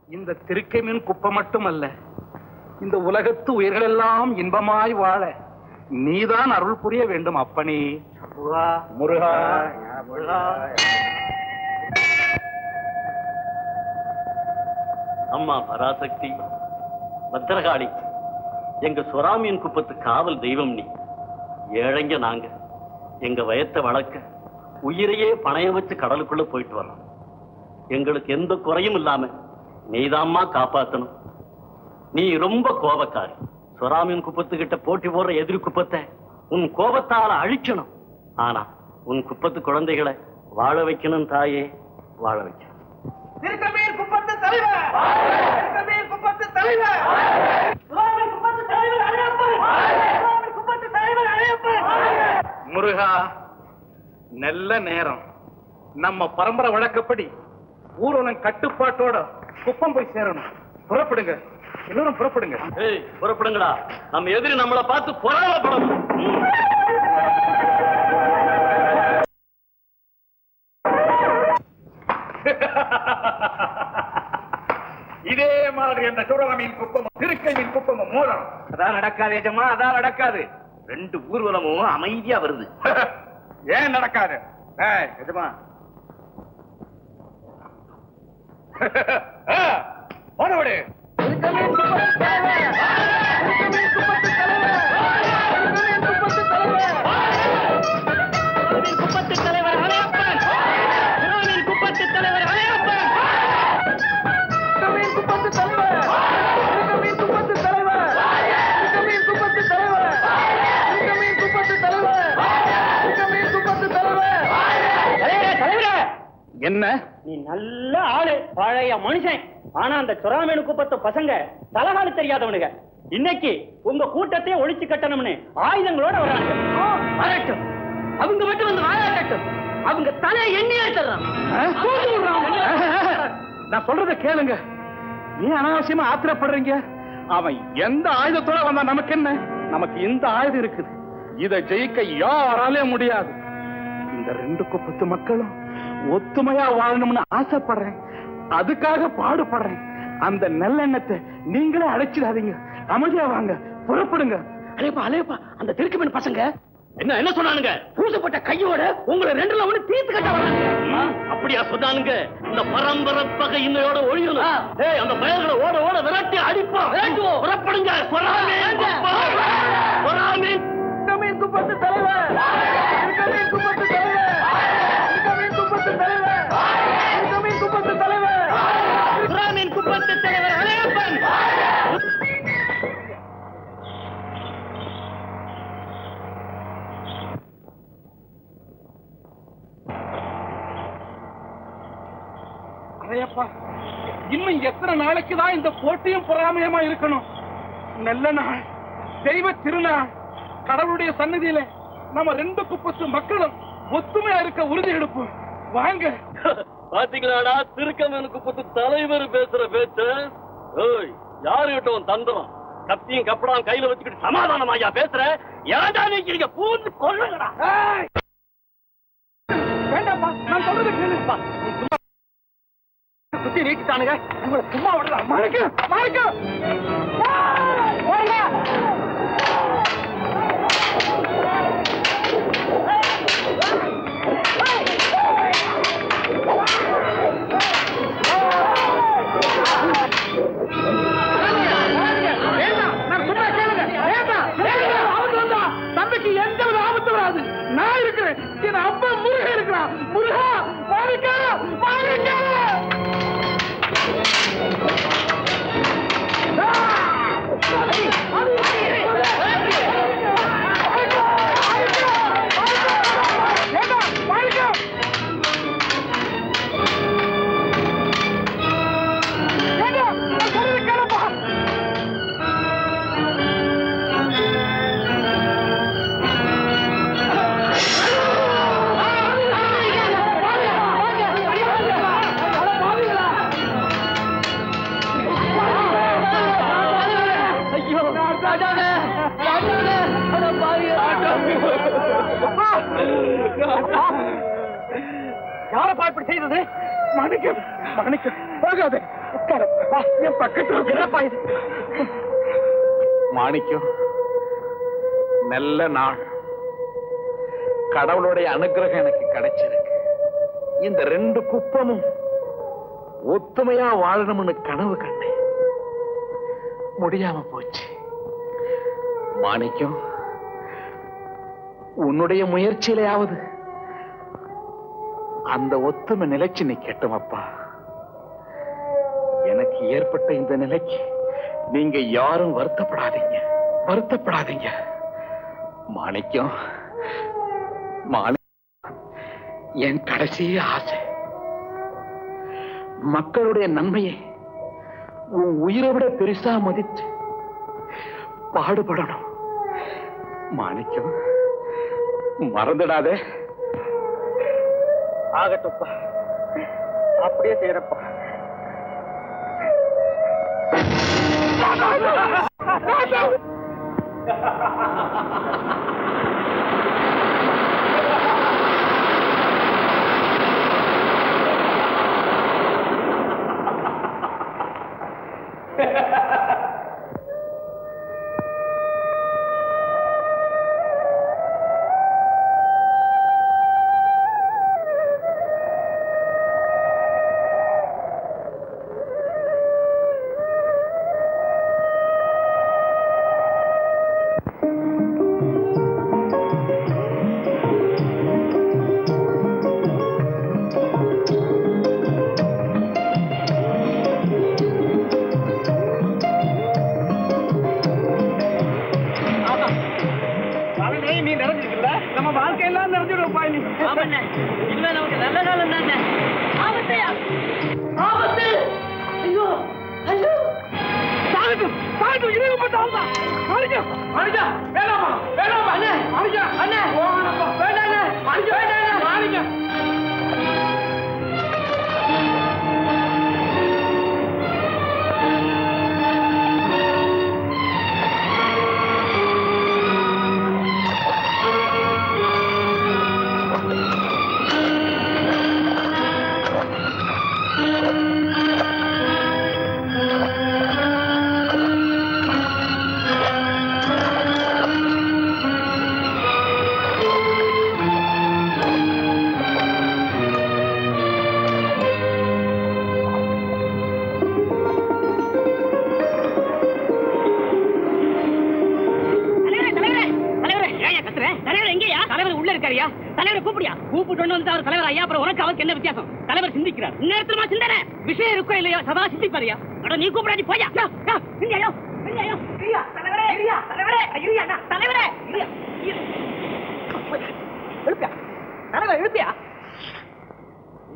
இந்த திருக்கைமின் குப்பை மட்டுமல்ல, இந்த உலகத்து உயிர்களெல்லாம் இன்பமாய் வாழ நீதான் அருள் புரிய வேண்டும் அப்பனே. முருகா முருகா. அம்மா பராசக்தி, பத்திரகாளி, எங்க சொராமியன் குப்பத்து காவல் தெய்வம் நீ. ஏழைங்க நாங்க, எங்க வயத்தை வளர்க்க உயிரையே பணைய வச்சு கடலுக்குள்ள போயிட்டு வரோம். எங்களுக்கு எந்த குறையும் இல்லாம நீதாம்மா காப்பாத்தணும். நீ ரொம்ப கோபக்காரி. சொராமியன் குப்பத்துக்கிட்ட போட்டி போடுற எதிரி குப்பத்தை உன் கோபத்தால அழிக்கணும். ஆனா உன் குப்பத்து குழந்தைகளை வாழ வைக்கணும் தாயே, வாழ வைக்கணும். திருக்கமீர் குப்பத்து தலைவர், திருக்கமீர் குப்பத்து தலைவர், சுவாமி குப்பத்து தலைவர் அழையப்பன், சுவாமி குப்பத்து தலைவர் அழையப்பன். முருகா, நல்ல நேரம். நம்ம பரம்பரை வழக்கப்படி ஊர்வலம் கட்டுப்பாட்டோட குப்பம் போய் சேரணும். புறப்படுங்க, எல்லாரும் புறப்படுங்க. ஏய், புறப்படுங்கடா. நம்ம எதிரி நம்மளை பார்த்து பொறாமப்படணும். இதே மாதிரி அந்த சுரகமின் குப்பமும் திருக்கையின் குப்பமும் மூலம் அதான் நடக்காது எஜமா, அதான் நடக்காது. ரெண்டு ஊர்வலமும் அமைதியா வருது. ஏன் நடக்காது எஜமா? போனவிடு. குப்பத்து தலைவர் அலையப்பன், குப்பத்து தலைவர் அலையப்பன், குப்பத்து தலைவர், குப்பத்து தலைவர், குப்பத்து தலைவர், குப்பத்து தலைவர், குப்பத்து தலைவர். என்ன நீ நல்ல ஆளு, பழைய மனுஷன். ஆனா அந்த சொராமேனு குப்பத்து பசங்க தலகாலு தெரியாதவனுங்க. இன்னைக்கு உங்க கூட்டத்தையே ஒழிச்சு கட்டணும்னு ஆயுதங்களோட வர்றாங்க. வரட்டும், அவங்க மட்டும் வந்து வாழட்டும். அவங்க தலையை எண்ணி எடுத்துறான். நான் சொல்றத கேளுங்க. ஏன் அனாவசியமா ஆத்திரப்படுறீங்க? அவன் எந்த ஆயுதத்தோட வந்தா நமக்கு என்ன? நமக்கு இந்த ஆயுதம் இருக்குது. இதை ஜெயிக்க யாராலே முடியாது. இந்த ரெண்டு குப்பத்து மக்களும் ஒத்துமையா வாழணும்னு ஆசைப்படுறேன். அதுக்காக பாடுபடுறேன். அந்த நல்லெண்ணத்தை நீங்களே அழைச்சிடாதீங்க. அமைதியா வாங்க, புறப்படுங்க. அலையப்பா அலையப்பா, அந்த திருக்குமீன் பசங்க என்ன என்ன சொன்னானுங்க? பூசப்பட்ட கையோட உங்களை ரெண்டுல ஒண்ணு தீர்த்து கட்ட வராங்க. அப்படியா சொன்னானுங்க? இந்த பரம்பரை பகை இன்னையோட ஒழியணும். ஏய், அந்த பயங்களை ஓட ஓட விரட்டி அடிப்போம். புறப்படுங்க. குப்பத்து தலைவர், குப்பத்து தலைவர், குப்பத்து தலைவர், குப்பத்து தலைவர், குப்பத்து தலைவர் அலையப்பன். அரையப்பா, இன்னும் எத்தனை நாளைக்குதான் இந்த போட்டியும் பொறாமையமா இருக்கணும்? நல்ல நாள், தெய்வ திருநாள், கடவுளுடைய சன்னதியில நம்ம ரெண்டு குப்பத்து மக்களும் ஒத்துமையா இருக்க உறுதி எடுப்போம். வாங்க. பாத்தீங்களாடா திருக்கமீன் குப்பத்து தலைவர் பேசுற பேச்சு? ஏய், யாருகிட்ட தந்திரம் கத்தியும் கப்படாம் கையில வச்சுக்கிட்டு சமாதானமாயா பேசுற? ஏன்டா நீங்க பூந்து கொள்ளுங்கடா. வேண்டாப்பா, நான் சொல்றது கேளுப்பா. சுத்தி நீக்கிட்டானுங்க, உங்களை சும்மா விடலாம். மாணிக்கம், மாணிக்கம், தம்பிக்கு எந்த வித ஆபத்து வராது. நான் இருக்கிறேன், என் அப்பா முருகன் இருக்கிறான். முருகா, மாணிக்கா, மாணிக்கா. யார பாய்ப்படி செய்தது? மாணிக்கம், மாணிக்கம், போகாதே. என் பக்கத்துல என்னப்பா இது? மாணிக்கம், நல்ல நாள், கடவுளுடைய அனுகிரகம் எனக்கு கிடைச்சிருக்கு. இந்த 2 குப்பமும் ஒத்துமையா வாழணும்னு கனவு கண்டேன், முடியாம போச்சு. மாணிக்கம், உன்னுடைய முயற்சியிலேயாவது அந்த ஒத்துமை நிலைச்சு நிக்கட்டும் அப்பா. எனக்கு ஏற்பட்ட இந்த நிலைக்கு நீங்க யாரும் வருத்தப்படாதீங்க, வருத்தப்படாதீங்க. மாணிக்கம், என் கடைசி ஆசை மக்களுடைய நன்மையை உன் உயிரை விட பெருசா மதித்து பாடுபடணும். மாணிக்கம், மறந்துடாதே. ஆகட்டும்ப்பா, அப்படியே செய்யறப்பா.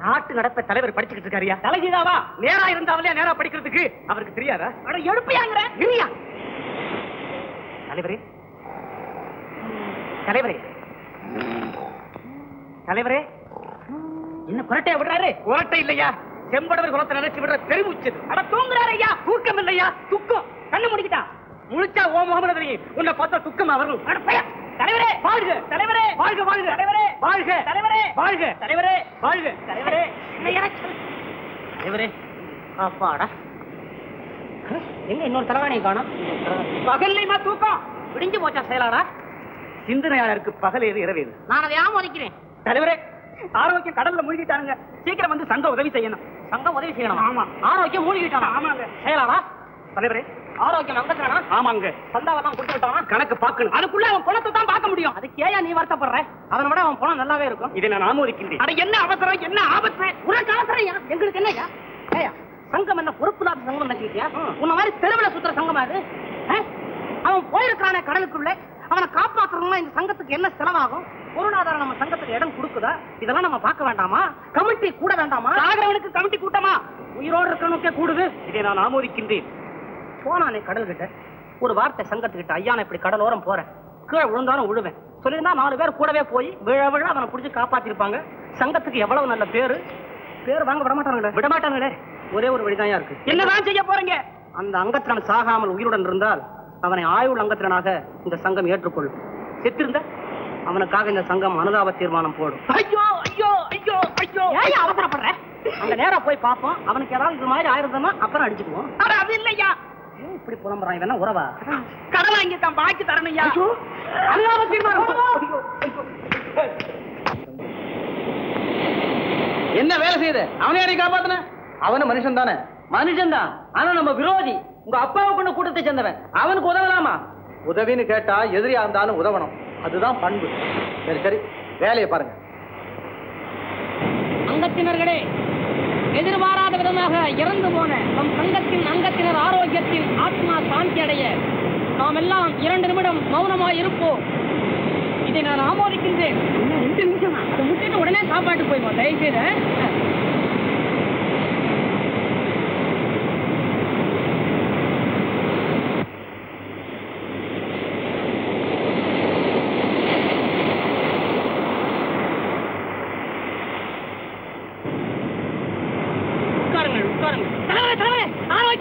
நாட்டு நடப்ப தலைவர் படிச்சுக்கிட்டு இருக்காரியா? தலைகீழாவா? நேரா இருந்தாவலையா நேரா படிக்கிறதுக்கு அவருக்கு தெரியாதா? எழுப்பியாங்கிற தலைவரே, தலைவரே, தலைவரே, என்ன குரட்டையா விடுறாரு? குரட்டை இல்லையா, செம்படவர் குலத்தை நினைச்சு விடுற பெருமூச்சு. அட தூங்குறாரு ஐயா, தூக்கம் இல்லையா, துக்கம். கண்ணு முடிக்கிட்டா முழிச்சா ஓ முகமது தெரியும், உன்னை பார்த்தா துக்கமா வரும். தலைவரே வாழ்க, தலைவரே வாழ்க, வாழ்க தலைவரே, வாழ்க தலைவரே, வாழ்க தலைவரே, வாழ்க தலைவரே, தலைவரே. அப்பாடா, எங்க இன்னொரு தலைவாணியை காணோம்? பகல்லையுமா தூக்கம்? விடிஞ்சு போச்சா செயலாடா? சிந்தனையாளருக்கு பகல் ஏது இரவு ஏது? நான் அதை ஆமோதிக்கிறேன். தலைவரே, ஆரோக்கியம் கடல்ல மூழ்கிட்டானுங்க, சீக்கிரம் வந்து சங்கம் உதவி செய்யணும். சங்கம் உதவி செய்யணும்? ஆமா. ஆரோக்கியம் மூழ்கிட்டானா? ஆமாங்க. செயலாளா? தலைவரே, ஆரோக்கியம் அங்கத்தானா? ஆமாங்க. சந்தாவெல்லாம் கொடுத்து விட்டானா? கணக்கு பார்க்கணும். அதுக்குள்ள அவன் பணத்தை தான் பார்க்க முடியும். அதுக்கு ஏன் நீ வருத்தப்படுற? அதனை விட அவன் பணம் நல்லாவே இருக்கும். இதை நான் ஆமோதிக்கின்றேன். அட என்ன அவசரம், என்ன ஆபத்து? உனக்கு அவசரம் எங்களுக்கு என்னையா? ஏயா, சங்கம் என்ன பொறுப்புலாத சங்கம் நினைச்சிட்டியா? உன்ன மாதிரி தெருவில் சுத்துற சங்கமா அது? அவன் போயிருக்கானே கடலுக்குள்ள, அவனை காப்பாற்றணும்னா இந்த சங்கத்துக்கு என்ன செலவாகும்? பொருளாதாரம் நம்ம சங்கத்துக்கு இடம் கொடுக்குதா? இதெல்லாம் நம்ம பார்க்க வேண்டாமா? கமிட்டி கூட வேண்டாமா? சாகரவனுக்கு கமிட்டி கூட்டமா? உயிரோடு இருக்கணுக்கே கூடுது. இதை நான் ஆமோதிக்கின்றேன். போனானே கடல் கிட்ட ஒரு வார்த்தை சங்கத்துக்கிட்ட, ஐயா நான் இப்படி கடலோரம் போறேன், கீழே விழுந்தாலும் விழுவேன் சொல்லியிருந்தா 4 பேர் கூடவே போய் விழ விழ அவனை பிடிச்சி காப்பாத்திருப்பாங்க. சங்கத்துக்கு எவ்வளவு நல்ல பேரு. பேர் வாங்க விடமாட்டாங்களே, விடமாட்டாங்களே. ஒரே ஒரு வழிதான் இருக்கு. என்னதான் செய்ய போறீங்க? அந்த அங்கத்திரன் சாகாமல் உயிருடன் இருந்தால் அவனை ஆயுள் அங்கத்திரனாக இந்த சங்கம் ஏற்றுக்கொள்ளும். செத்திருந்த அவனுக்காக இந்த சங்கம் அனுதாப தீர்மானம் போடும். ஐயோ ஐயோ ஐயோ ஐயோ, அவசரப்படுற? அந்த நேரம் போய் பார்ப்போம். அவனுக்கு ஏதாவது இது மாதிரி ஆயிருந்தோம்னா அப்புறம் அடிச்சுக்குவோம். அது இல்லையா, இப்படி புலம்புறான். இவன் உறவா கடை வாங்கி தான் பாக்கி தரணையா? என்ன வேலை செய்யுது? அவனை யாரையும் காப்பாத்தின? அவனு மனுஷன் தானே? மனுஷன் தான், ஆனா நம்ம விரோதி. உங்க அப்பாவை கொண்ட கூட்டத்தை சேர்ந்தவன். அவனுக்கு உதவலாமா? உதவின்னு கேட்டா எதிரியா இருந்தாலும் உதவணும். அதுதான் பண்பு. சரி சரி, வேலையை பாருங்க. அங்கத்தினர்களே, எதிர்பாராத விதமாக இறந்து போன நம் சங்கத்தின் அங்கத்தினர் ஆரோக்கியத்தின் ஆத்மா சாந்தி அடைய நாம் எல்லாம் 2 நிமிடம் மௌனமாய் இருப்போம். இதை நான் ஆமோதிக்கின்றேன். 2 நிமிஷமா? அதை முட்டிட்டு உடனே சாப்பாட்டு போய்வோம் தயவுசெய்து.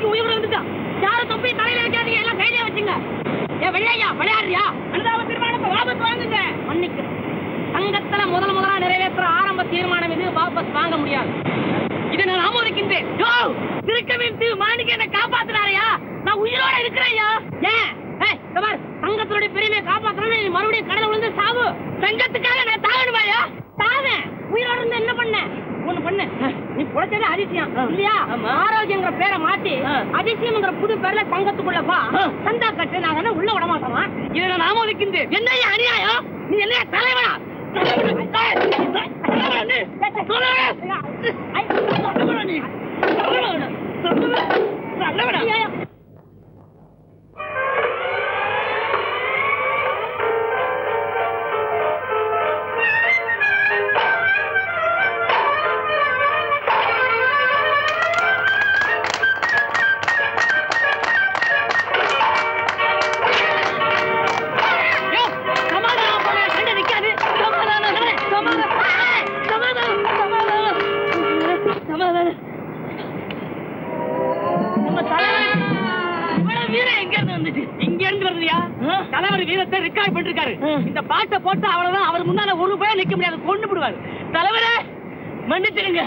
உயிரோட வந்துட்டான். யாரும் தொப்பி தலையில வைக்காதீங்க, எல்லாம் கையிலே வச்சுங்க. ஏ வெள்ளையா விளையாடுறியா? அனுதாப தீர்மானத்தை வாபஸ் வாங்குங்க. மன்னிக்கிறேன். சங்கத்துல முதலா நிறைவேற்ற ஆரம்ப தீர்மானம் இது வாபஸ் வாங்க முடியாது. இதை நான் ஆமோதிக்கின்றேன். திருக்கமீன் தீவு மாணிக்க என்ன காப்பாத்தினாரையா? நான் உயிரோட இருக்கிறேயா? ஏன் சங்கத்தினுடைய பெருமையை காப்பாத்தணும். நீ மறுபடியும் கடலை விழுந்து சாவு. சங்கத்துக்காக நான் தாகணுமாயா? தாவேன். உயிரோட இருந்து என்ன பண்ண? ஒண்ணு பண்ணு, நீ பொழைச்சது அதிசயம் இல்லையா? ஆரோக்கியங்கிற பேரை மாத்தி அதிசயம்ங்கிற புது பேர்ல சங்கத்துக்குள்ள வா. சந்தா கட்டு, நாங்க உள்ள விட மாட்டோமா? இதை நான் ஆமோதிக்கின்றேன். என்னையா அநியாயம்? நீ என்ன தலைவனா? தலைவர் வீரத்தை ரெக்கார்ட் பண்ணிருக்காரு. இந்த பாட்டை போட்டு அவ்வளவுதான். அவர் முன்னால ஒரு ரூபாய் நிக்க முடியாது, கொண்டு விடுவாரு. தலைவரே மன்னிச்சிருங்க.